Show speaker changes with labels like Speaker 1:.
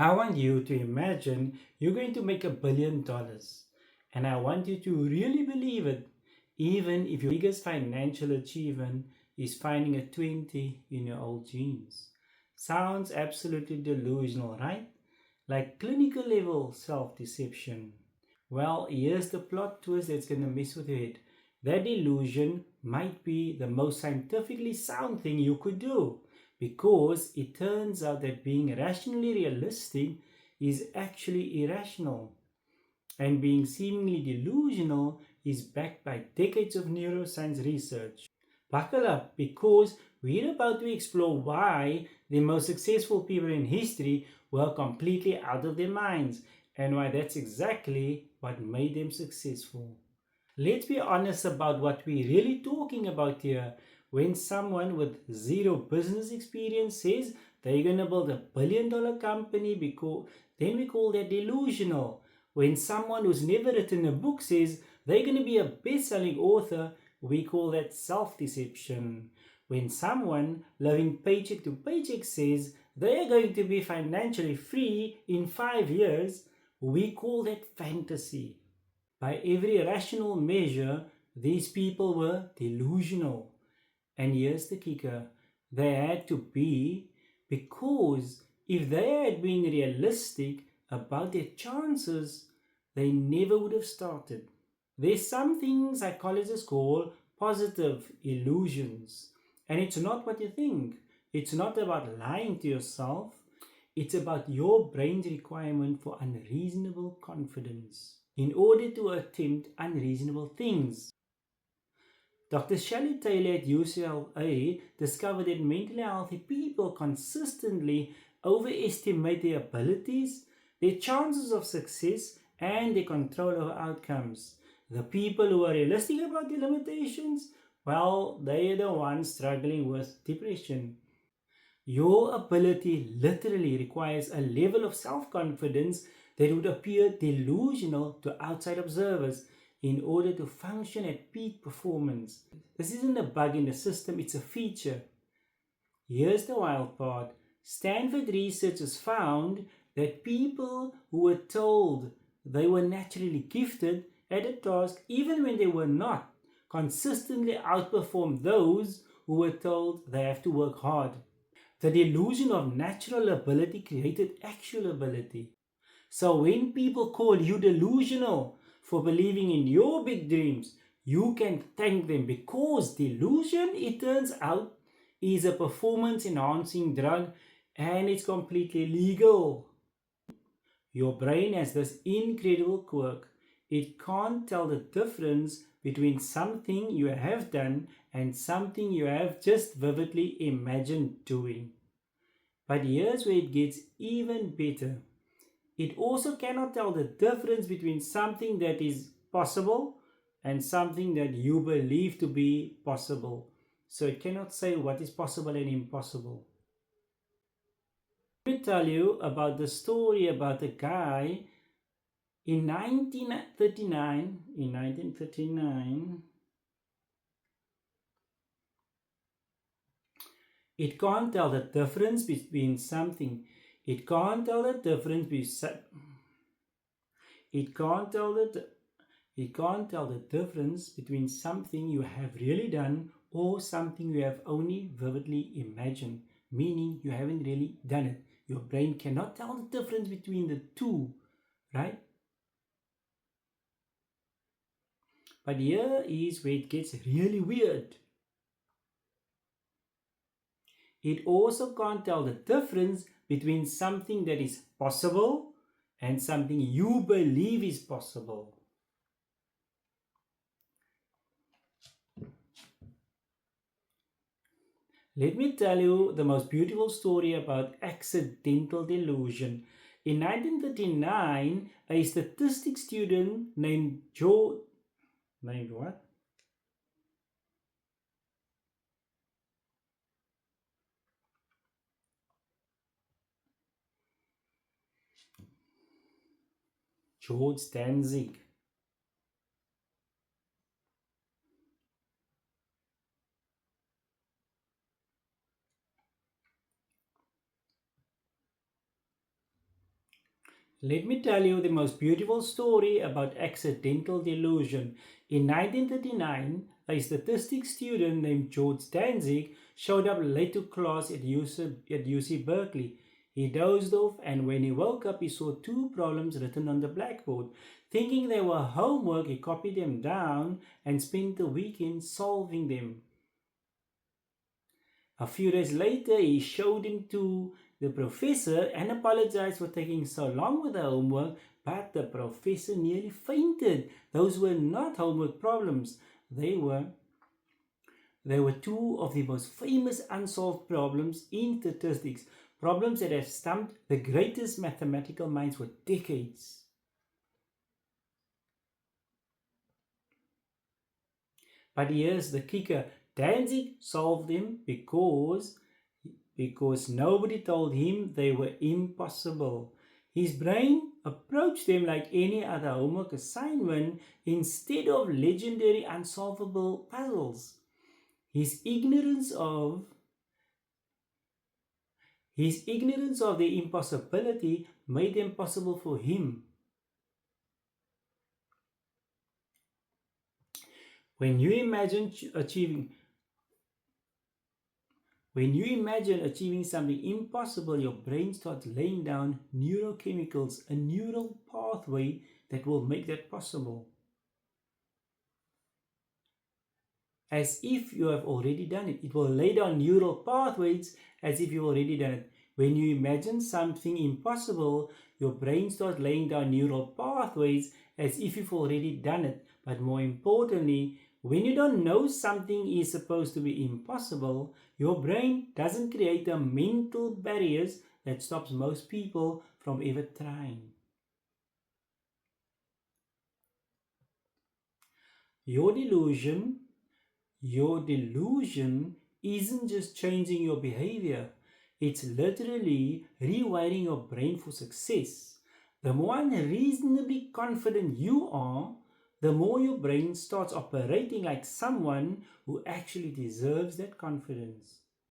Speaker 1: I want you to imagine you're going to make $1 billion. And I want you to really believe it, even if your biggest financial achievement is finding a 20 in your old jeans. Sounds absolutely delusional, right? Like clinical level self deception. Well, here's the plot twist that's gonna mess with your head. That delusion might be the most scientifically sound thing you could do, because it turns out that being rationally realistic is actually irrational, and being seemingly delusional is backed by decades of neuroscience research. Buckle up, because we're about to explore why the most successful people in history were completely out of their minds, and why that's exactly what made them successful. Let's be honest about what we're really talking about here. When someone with zero business experience says they're going to build $1 billion company, because then we call that delusional. When someone who's never written a book says they're going to be a best-selling author, we call that self-deception. When someone living paycheck to paycheck says they are going to be financially free in 5 years, we call that fantasy. By every rational measure, these people were delusional. And here's the kicker: they had to be, because if they had been realistic about their chances, they never would have started. There's something psychologists call positive illusions. And it's not what you think. It's not about lying to yourself. It's about your brain's requirement for unreasonable confidence in order to attempt unreasonable things. Dr. Shelley Taylor at UCLA discovered that mentally healthy people consistently overestimate their abilities, their chances of success, and their control over outcomes. The people who are realistic about their limitations, well, they are the ones struggling with depression. Your ability literally requires a level of self confidence that would appear delusional to outside observers in order to function at peak performance. This isn't a bug in the system, it's a feature. Here's the wild part: Stanford researchers found that people who were told they were naturally gifted at a task, even when they were not, consistently outperformed those who were told they have to work hard. The delusion of natural ability created actual ability. So when people call you delusional for believing in your big dreams, you can thank them, because delusion, it turns out, is a performance enhancing drug, and it's completely legal. Your brain has this incredible quirk. It can't tell the difference between something you have done and something you have just vividly imagined doing. But here's where it gets even better: it also cannot tell the difference between something that is possible and something that you believe to be possible. So it cannot say what is possible and impossible. Let me tell you about the story about a guy in 1939. In 1939, it can't tell the difference between something. It can't tell the difference between. It can't tell the You can't tell the difference between something you have really done or something you have only vividly imagined, meaning you haven't really done it. Your brain cannot tell the difference between the two, right? But here is where it gets really weird. It also can't tell the difference between something that is possible and something you believe is possible. Let me tell you the most beautiful story about accidental delusion. In 1939, a statistics student named named what? George Danzig. Let me tell you the most beautiful story about accidental delusion. In 1939, a statistics student named George Danzig showed up late to class at UC Berkeley. He dozed off, and when he woke up, he saw two problems written on the blackboard. Thinking they were homework, he copied them down and spent the weekend solving them. A few days later, he showed him to the professor and apologized for taking so long with the homework, but the professor nearly fainted. Those were not homework problems. They were they were two of the most famous unsolved problems in statistics, problems that have stumped the greatest mathematical minds for decades. But here's the kicker. Danzig solved them because nobody told him they were impossible. His brain approached them like any other homework assignment instead of legendary unsolvable puzzles. His ignorance of his ignorance of the impossibility made them possible for him. When you imagine achieving When you imagine achieving something impossible, your brain starts laying down neurochemicals, a neural pathway that will make that possible. As if you have already done it. It will lay down neural pathways as if you've already done it. When you imagine something impossible, your brain starts laying down neural pathways as if you've already done it. But more importantly, when you don't know something is supposed to be impossible, your brain doesn't create the mental barriers that stops most people from ever trying. Your delusion Your delusion isn't just changing your behavior, it's literally rewiring your brain for success. The more unreasonably confident you are, the more your brain starts operating like someone who actually deserves that confidence.